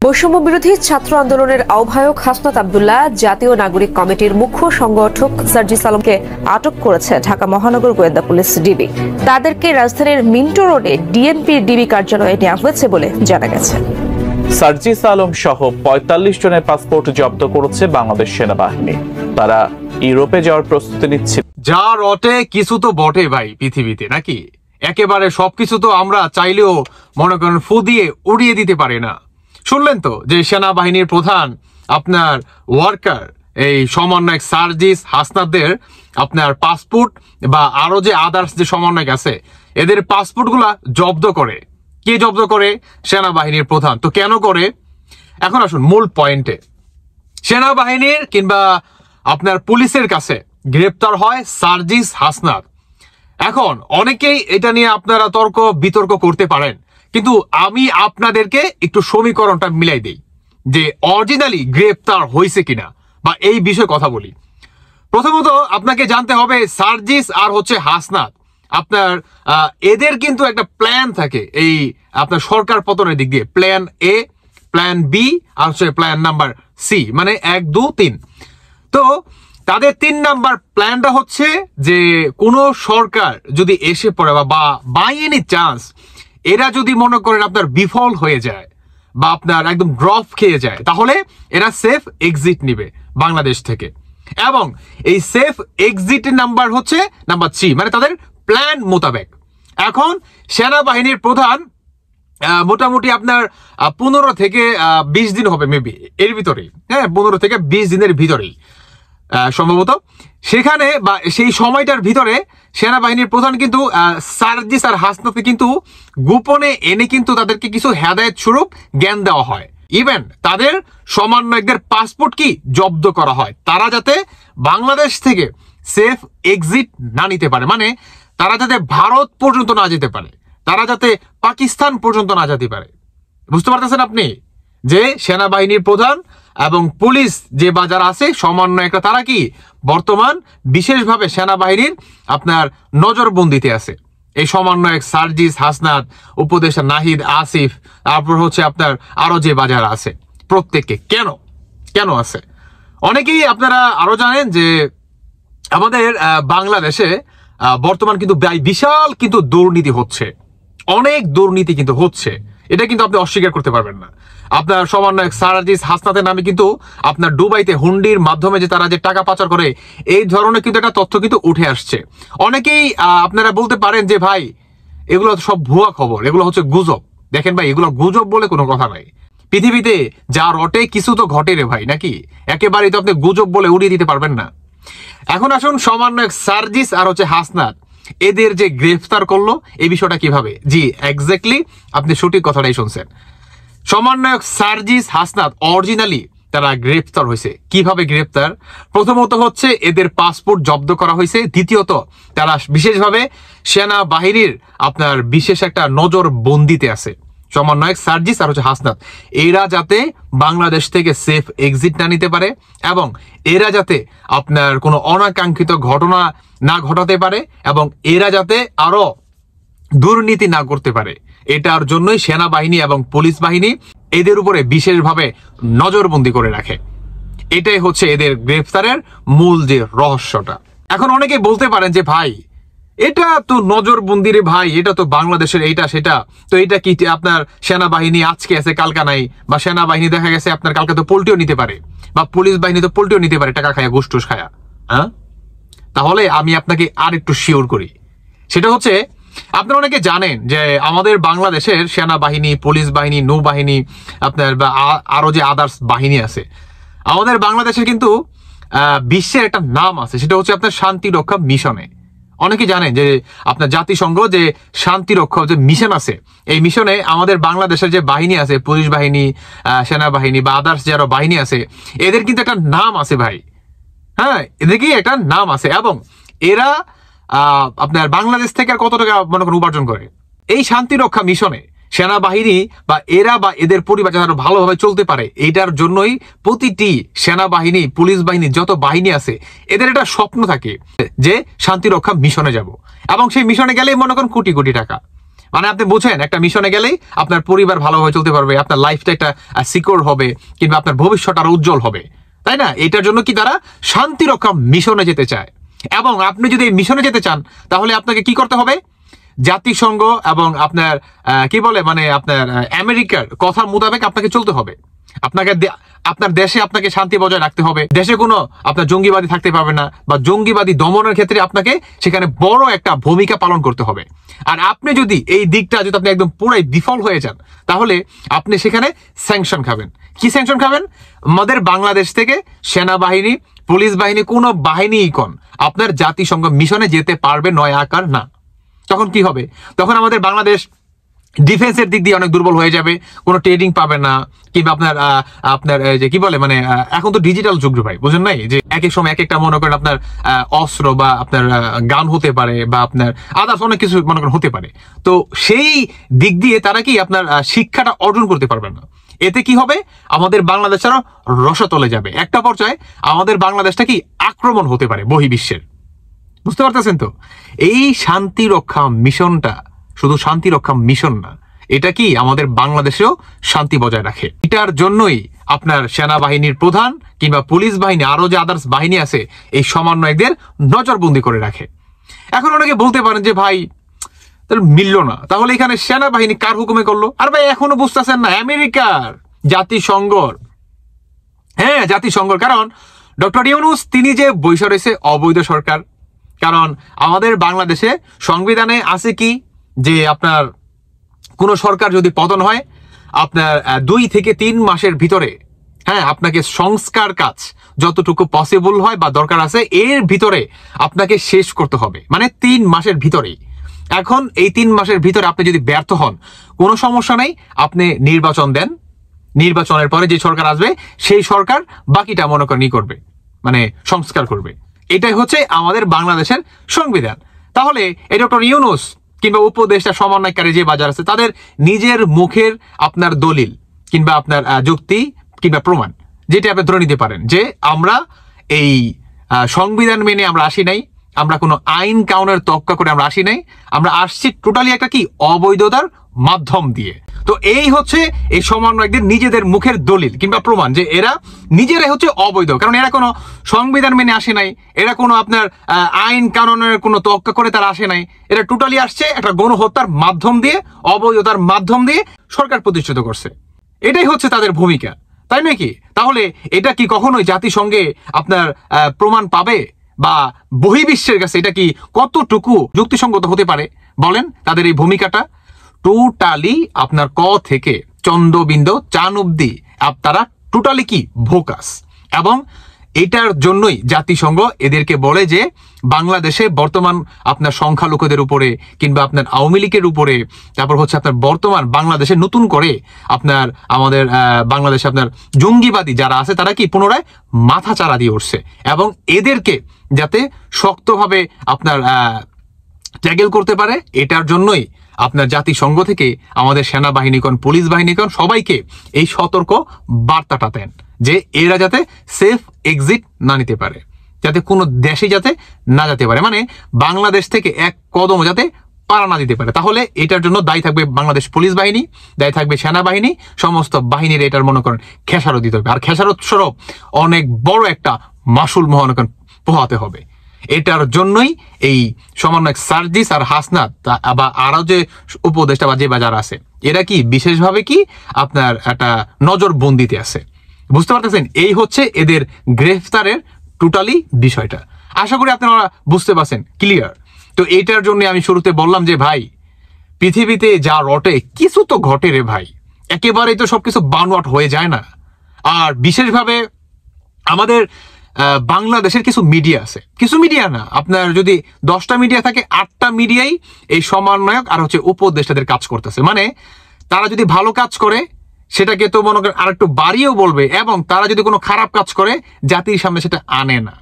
বৈষম্য বিরোধী ছাত্র আন্দোলনের আহ্বায়ক হাসনাত আব্দুল্লাহ জাতীয় নাগরিক কমিটির মুখ্য সংগঠক সার্জিস আলমকে আটক করেছে ঢাকা মহানগর গোয়েন্দা পুলিশ ডিবি। তাদেরকে রাজধানীর মিন্টো রোডে ডিএনপির ডিবি কার্যালয়ে নেওয়া হয়েছে বলে জানা গেছে। সার্জিস আলম সহ ৪৫ জনের পাসপোর্ট জব্দ করেছে বাংলাদেশ সেনাবাহিনী। তারা ইউরোপে যাওয়ার প্রস্তুতি নিচ্ছে। যা রটে কিছু তো বটে ভাই পৃথিবীতে, নাকি? একেবারে সবকিছু তো আমরা চাইলেও মনে করেন ফু দিয়ে উড়িয়ে দিতে পারি না। শুনলেন তো যে সেনাবাহিনীর প্রধান আপনার ওয়ার্কার এই সমন্বয়ক সার্জিস হাসনাতদের আপনার পাসপোর্ট বা আরো যে আদার্স যে সমন্বয়ক আছে এদের পাসপোর্ট গুলা জব্দ করে। কে জব্দ করে? সেনাবাহিনীর প্রধান। তো কেন করে? এখন আসুন মূল পয়েন্টে। সেনাবাহিনীর কিংবা আপনার পুলিশের কাছে গ্রেপ্তার হয় সার্জিস হাসনাত। এখন অনেকেই এটা নিয়ে আপনারা তর্ক বিতর্ক করতে পারেন, কিন্তু আমি আপনাদেরকে একটু সমীকরণটা মিলাই দেই যে অরিজিনালি গ্রেপ্তার হয়েছে কিনা বা এই বিষয়ে কথা বলি। প্রথমত আপনাকে জানতে হবে সার্জিস আর হচ্ছে হাসনাত আপনার এদের কিন্তু একটা প্ল্যান থাকে এই আপনার সরকার পতনের দিক দিয়ে। প্ল্যান এ, প্ল্যান বি আর হচ্ছে প্ল্যান নাম্বার সি, মানে 1, 2, 3। তো তাদের 3 নাম্বার প্ল্যানটা হচ্ছে যে কোনো সরকার যদি এসে পড়ে বা বাই এনি চান্স এরা যদি মনে করেন আপনার বিফল হয়ে যায় বা আপনার একদম ড্রপ খেয়ে যায়, তাহলে এরা সেফ এক্সিট নিবে বাংলাদেশ থেকে। এবং এই সেফ এক্সিটের নাম্বার হচ্ছে নাম্বার 3, মানে তাদের প্ল্যান মোতাবেক। এখন সেনাবাহিনীর প্রধান মোটামুটি আপনার 15 থেকে 20 দিন হবে মেবি, এর ভিতরেই, হ্যাঁ 15 থেকে 20 দিনের ভিতরেই সম্ভবত, সেখানে বা সেই সময়টার ভিতরে সেনাবাহিনীর প্রধান কিন্তু সার্জিস আর হাসনাতকে কিন্তু গোপনে এনে কিন্তু তাদেরকে কিছু হেদায়েত স্বরূপ জ্ঞান দেওয়া হয়। ইভেন তাদের সমন্বয়কদের পাসপোর্ট কি জব্দ করা হয়, তারা যাতে বাংলাদেশ থেকে সেফ এক্সিট না নিতে পারে, মানে তারা যাতে ভারত পর্যন্ত না যেতে পারে, তারা যাতে পাকিস্তান পর্যন্ত না যেতে পারে। বুঝতে পারতেছেন আপনি যে সেনাবাহিনীর প্রধান এবং পুলিশ যে বাজার আছে সমন্বয়করা তারা কি বর্তমান বিশেষভাবে সেনাবাহিনীর আপনার নজরবন্দিতে আছে। এই সমন্বয়ক সার্জিস হাসনাত, উপদেষ্টা নাহিদ আসিফ, তারপর হচ্ছে আপনার আরো যে বাজার আছে প্রত্যেককে কেন আছে? অনেকেই আপনারা আরো জানেন যে আমাদের বাংলাদেশে বর্তমান কিন্তু বিশাল কিন্তু দুর্নীতি হচ্ছে, অনেক দুর্নীতি কিন্তু হচ্ছে, এটা কিন্তু আপনি অস্বীকার করতে পারবেন না। আপনার সমন্বয়ক সার্জিস হাসনাতের নামে কিন্তু আপনার দুবাইতে হুন্ডির মাধ্যমে যে তারা যে টাকা পাচার করে এই ধরনের কিন্তু একটা তথ্য কিন্তু উঠে আসছে। অনেকেই আপনারা বলতে পারেন যে ভাই এগুলো সব ভুয়া খবর, এগুলো হচ্ছে গুজব। দেখেন ভাই, এগুলো গুজব বলে কোনো কথা নাই। পৃথিবীতে যা রটে কিছু তো ঘটে রে ভাই, নাকি? একেবারেই তো আপনি গুজব বলে উড়িয়ে দিতে পারবেন না। এখন আসুন সমন্বয়ক সার্জিস আর হচ্ছে হাসনাত এদের যে গ্রেফতার করলো এই বিষয়টা কিভাবে? জি এক্স্যাক্টলি আপনি সঠিক কথাটাই শুনছেন। সমন্বয়ক সার্জিস হাসনাত অরিজিনালি তারা গ্রেফতার হয়েছে। কিভাবে গ্রেফতার? প্রথমত হচ্ছে এদের পাসপোর্ট জব্দ করা হয়েছে, দ্বিতীয়ত তারা বিশেষভাবে সেনাবাহিনীর আপনার বিশেষ একটা নজর বন্দিতে আছে সমন্বয়ক সার্জিস আর হচ্ছে হাসনাত। এরা যাতে বাংলাদেশ থেকে সেফ এক্সিট না নিতে পারে এবং এরা যাতে আপনার কোনো অনাকাঙ্ক্ষিত ঘটনা না ঘটাতে পারে এবং এরা যাতে আরো দুর্নীতি না করতে পারে, এটার জন্যই সেনাবাহিনী এবং পুলিশ বাহিনী এদের উপরে বিশেষভাবে নজরবন্দি করে রাখে। এটাই হচ্ছে এদের গ্রেফতারের মূল যে রহস্যটা। এখন অনেকেই বলতে পারেন যে ভাই এটা তো নজরবন্দি রে ভাই, এটা তো বাংলাদেশের এইটা সেটা, তো এটা কি আপনার সেনাবাহিনী আজকে আছে কালকা নাই, বা সেনাবাহিনী দেখা গেছে আপনার কালকে তো পোল্টিও নিতে পারে, বা পুলিশ বাহিনী তো পোল্টিও নিতে পারে টাকা খায়া, ঘুষ টুস খায়া। হ্যাঁ, তাহলে আমি আপনাকে আর একটু শিওর করি। সেটা হচ্ছে আপনারা অনেকে জানেন যে আমাদের বাংলাদেশের সেনাবাহিনী, পুলিশ বাহিনী, নৌবাহিনী আপনার বা আরো যে আদার্স বাহিনী আছে আমাদের বাংলাদেশের কিন্তু বিশ্বের একটা নাম আছে, সেটা হচ্ছে আপনার শান্তি রক্ষা মিশনে। অনেকে জানেন যে আপনার জাতিসংঘ যে শান্তি রক্ষা যে মিশন আছে, এই মিশনে আমাদের বাংলাদেশের যে বাহিনী আছে, পুলিশ বাহিনী, সেনাবাহিনী বা আদার্স যারা বাহিনী আছে, এদের কিন্তু একটা নাম আছে ভাই। হ্যাঁ, এদের কি একটা নাম আছে এবং এরা আপনার বাংলাদেশ থেকে আর কত টাকা মনে করেন উপার্জন করে এই শান্তি রক্ষা মিশনে। সেনাবাহিনী বা এরা বা এদের পরিবার যেন ভালোভাবে চলতে পারে, এইটার জন্যই প্রতিটি সেনাবাহিনী, পুলিশ বাহিনী যত বাহিনী আছে এদের একটা স্বপ্ন থাকে যে শান্তি রক্ষা মিশনে যাব, এবং সেই মিশনে গেলেই মনে করেন কোটি কোটি টাকা। মানে আপনি বুঝেন একটা মিশনে গেলেই আপনার পরিবার ভালোভাবে চলতে পারবে, আপনার লাইফটা একটা সিকিউর হবে, কিংবা আপনার ভবিষ্যৎ আরো উজ্জ্বল হবে, তাই না? এটার জন্য কি তারা শান্তিরক্ষা মিশনে যেতে চায়। এবং আপনি যদি এই মিশনে যেতে চান তাহলে আপনাকে কি করতে হবে? জাতিসংঘ এবং আপনার কি বলে মানে আপনার আমেরিকার কথা মোতাবেক আপনাকে চলতে হবে। আপনাকে আপনার দেশে আপনাকে শান্তি বজায় রাখতে হবে। দেশে কোনো আপনার জঙ্গিবাদী থাকতে পারবে না, বা জঙ্গিবাদী দমনের ক্ষেত্রে আপনাকে সেখানে বড় একটা ভূমিকা পালন করতে হবে। আর আপনি যদি এই দিকটা যদি আপনি একদম পুরাই বিফল হয়ে যান তাহলে আপনি সেখানে স্যাংশন খাবেন। কি স্যাংশন খাবেন? আমাদের বাংলাদেশ থেকে সেনাবাহিনী, পুলিশ বাহিনী, কোনো বাহিনীই কোন আপনার জাতিসংঘ মিশনে যেতে পারবে নয় আকার না। তখন কি হবে? তখন আমাদের বাংলাদেশ ডিফেন্সের দিক দিয়ে অনেক দুর্বল হয়ে যাবে, কোনো ট্রেডিং পাবে না, কিংবা আপনার যে কি বলে মানে এখন তো ডিজিটাল যুগ ভাই, বুঝেন নাই? যে এক এক সময় এক একটা মনে করেন আপনার অস্ত্র বা আপনার গান হতে পারে, বা আপনার আদার্স অনেক কিছু মনে করেন হতে পারে। তো সেই দিক দিয়ে তারা কি আপনার শিক্ষাটা অর্জন করতে পারবে না। এতে কি হবে? আমাদের বাংলাদেশ আরো রসাতলে যাবে। একটা পর্যায়ে আমাদের বাংলাদেশটা কি আক্রমণ হতে পারে বহির্বিশ্বের। বুঝতে পারতেছেন তো? এই শান্তি রক্ষা মিশনটা শুধু শান্তি রক্ষা মিশন না, এটা কি আমাদের বাংলাদেশেও শান্তি বজায় রাখে। এটার জন্যই আপনার সেনাবাহিনীর প্রধান কিংবা পুলিশ বাহিনী, আরো যে আদার্স বাহিনী আছে, এই সমন্বয়কদের নজরবন্দি করে রাখে। এখন অনেকে বলতে পারেন যে ভাই তাহলে মিললো না, তাহলে এখানে সেনাবাহিনী কার হুকুমে করলো? আর ভাই এখনো বুঝতেছেন না, আমেরিকার জাতিসংঘর, হ্যাঁ জাতিসংঘর। কারণ ডক্টর ইউনূস তিনি যে বৈশা রয়েছে অবৈধ সরকার। কারণ আমাদের বাংলাদেশে সংবিধানে আছে কি যে আপনার কোন সরকার যদি পতন হয় আপনার 2 থেকে 3 মাসের ভিতরে, হ্যাঁ আপনাকে সংস্কার কাজ যতটুকু পসিবল হয় বা দরকার আছে এর ভিতরে আপনাকে শেষ করতে হবে, মানে 3 মাসের ভিতরেই। এখন এই 3 মাসের ভিতরে আপনি যদি ব্যর্থ হন কোনো সমস্যা নাই, আপনি নির্বাচন দেন, নির্বাচনের পরে যে সরকার আসবে সেই সরকার বাকিটা মনে করেন করবে, মানে সংস্কার করবে। এটাই হচ্ছে আমাদের বাংলাদেশের সংবিধান। তাহলে এই ডক্টর ইউনূস কিংবা উপদেষ্টা সমন্বয়কারী যে বাজার আছে তাদের নিজের মুখের আপনার দলিল কিংবা আপনার যুক্তি কিংবা প্রমাণ যেটা আপনি ধরে নিতে পারেন যে আমরা এই সংবিধান মেনে আমরা আসি নাই, আমরা কোনো আইন কানুনের তোয়াক্কা করে আমরা আসি নাই, আমরা আসছি টোটালি একটা কি অবৈধতার মাধ্যম দিয়ে। তো এই হচ্ছে এই সমন্বয়কদের নিজেদের মুখের দলিল কিংবা প্রমাণ যে এরা নিজেরাই হচ্ছে অবৈধ। কারণ এরা কোনো সংবিধান মেনে আসে নাই, এরা কোনো আপনার আইন কানুনের কোনো তোয়াক্কা করে তারা আসে নাই, এরা টোটালি আসছে একটা গণহত্যার মাধ্যম দিয়ে, অবৈধতার মাধ্যম দিয়ে সরকার প্রতিষ্ঠিত করছে। এটাই হচ্ছে তাদের ভূমিকা, তাই নয় কি? তাহলে এটা কি কখনোই জাতিসংঘে আপনার প্রমাণ পাবে বা বহির্বিশ্বের কাছে এটা কি কতটুকু যুক্তিসঙ্গত হতে পারে বলেন? তাদের এই ভূমিকাটা টোটালি আপনার ক থেকে চন্দ্রবিন্দু চান অব্দি আপনারা টোটালি কি ভোকাস। এবং এটার জন্যই জাতিসংঘ এদেরকে বলে যে বাংলাদেশে বর্তমান আপনার সংখ্যালঘুদের উপরে কিংবা আপনার আওয়ামী লীগের উপরে, তারপর হচ্ছে আপনার বর্তমান বাংলাদেশে নতুন করে আপনার আমাদের বাংলাদেশে আপনার জঙ্গিবাদী যারা আছে তারা কি পুনরায় মাথা চারা দিয়ে উঠছে। এবং এদেরকে যাতে শক্তভাবে আপনার ট্যাগেল করতে পারে, এটার জন্যই আপনার জাতিসংঘ থেকে আমাদের সেনাবাহিনীগণ, পুলিশ বাহিনীগণ সবাইকে এই সতর্ক বার্তাটা দেন যে এরা যাতে সেফ এক্সিট না নিতে পারে, যাতে কোনো দেশে যাতে না যেতে পারে, মানে বাংলাদেশ থেকে এক কদম যাতে পাড়া না দিতে পারে। তাহলে এটার জন্য দায়ী থাকবে বাংলাদেশ পুলিশ বাহিনী, দায়ী থাকবে সেনাবাহিনী, সমস্ত বাহিনীর এটার মনে করেন খেসারত দিতে হবে। আর খেসারত স্বরূপ অনেক বড় একটা মাসুল মনে করেন পোহাতে হবে। এটার জন্যই এই সমন্বয়ক সার্জিস আর হাসনাত বা আরো যে উপদেষ্টা বা যে বাজার আছে এরা কি বিশেষভাবে কি আপনার একটা নজরবন্দিতে আছে। বুঝতে পারতেছেন? এই হচ্ছে এদের গ্রেফতারের টোটালি বিষয়টা। আশা করি আপনারা বুঝতে পারছেন, ক্লিয়ার? তো এটার জন্য আমি শুরুতে বললাম যে ভাই পৃথিবীতে যা রটে কিছু তো ঘটে রে ভাই, একেবারেই তো সবকিছু বানোয়াট হয়ে যায় না। আর বিশেষভাবে আমাদের বাংলাদেশের কিছু মিডিয়া আছে, কিছু মিডিয়া না, আপনার যদি 10টা মিডিয়া থাকে 8টা মিডিয়াই এই সমন্বয়ক আর হচ্ছে উপদেষ্টাদের কাজ করতেছে। মানে তারা যদি ভালো কাজ করে সেটাকে তো মনে করেন আর একটু বাড়িয়েও বলবে, এবং তারা যদি কোনো খারাপ কাজ করে জাতির সামনে সেটা আনে না।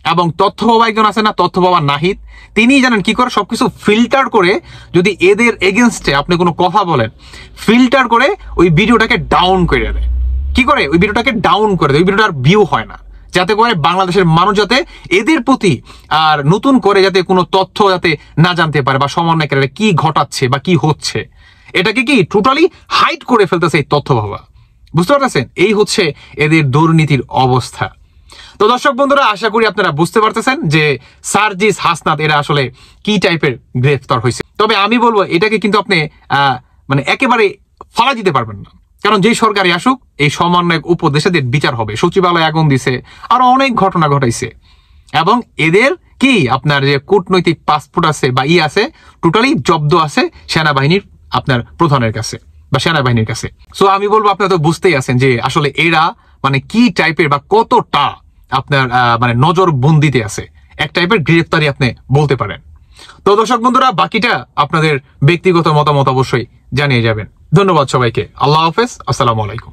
এবং তথ্য বাবা একজন আছে না, তথ্য বাবা নাহিদ, তিনি জানেন কি করে সবকিছু ফিল্টার করে, যদি এদের এগেনস্টে আপনি কোনো কথা বলেন ফিল্টার করে ওই ভিডিওটাকে ডাউন করে দেয়। কি করে? ওই ভিডিওটাকে ডাউন করে দেয়, ওই ভিডিওটার ভিউ হয় না। যাতে করে বাংলাদেশের মানুষ যাতে এদের প্রতি আর নতুন করে যাতে কোনো তথ্য যাতে না জানতে পারে, বা সমন্বয়কারীরা কি ঘটাচ্ছে বা কি হচ্ছে, এটাকে কি টোটালি হাইড করে ফেলতেছে এই তথ্য বাবা। বুঝতে পারতেছেন? এই হচ্ছে এদের দুর্নীতির অবস্থা। তো দর্শক বন্ধুরা, আশা করি আপনারা বুঝতে পারতেছেন যে সার্জিস, হাসনাত এরা আসলে কি টাইপের গ্রেফতার হয়েছে। তবে আমি বলবো এটাকে কিন্তু আপনি মানে একেবারে ফালা দিতে পারবেন না, কারণ যেই সরকারই আসুক এই সমন্বয়ক উপদেষ্টাদের বিচার হবে। সচিবালয় আগুন দিছে, আরো অনেক ঘটনা ঘটাইছে, এবং এদের কি আপনার যে কূটনৈতিক পাসপোর্ট আছে বা আছে টোটালি জব্দ আছে সেনাবাহিনীর আপনার প্রধানের কাছে বা সেনাবাহিনীর কাছে। সো আমি বলবো আপনারা তো বুঝতেই আছেন যে আসলে এরা মানে কি টাইপের বা কতটা আপনার মানে নজর বন্দিতে আছে, এক টাইপের গ্রেফতারি আপনি বলতে পারেন। তো দর্শক বন্ধুরা, বাকিটা আপনাদের ব্যক্তিগত মতামত অবশ্যই জানিয়ে যাবেন। ধন্যবাদ সবাইকে। আল্লাহ হাফেজ, আসসালামু আলাইকুম।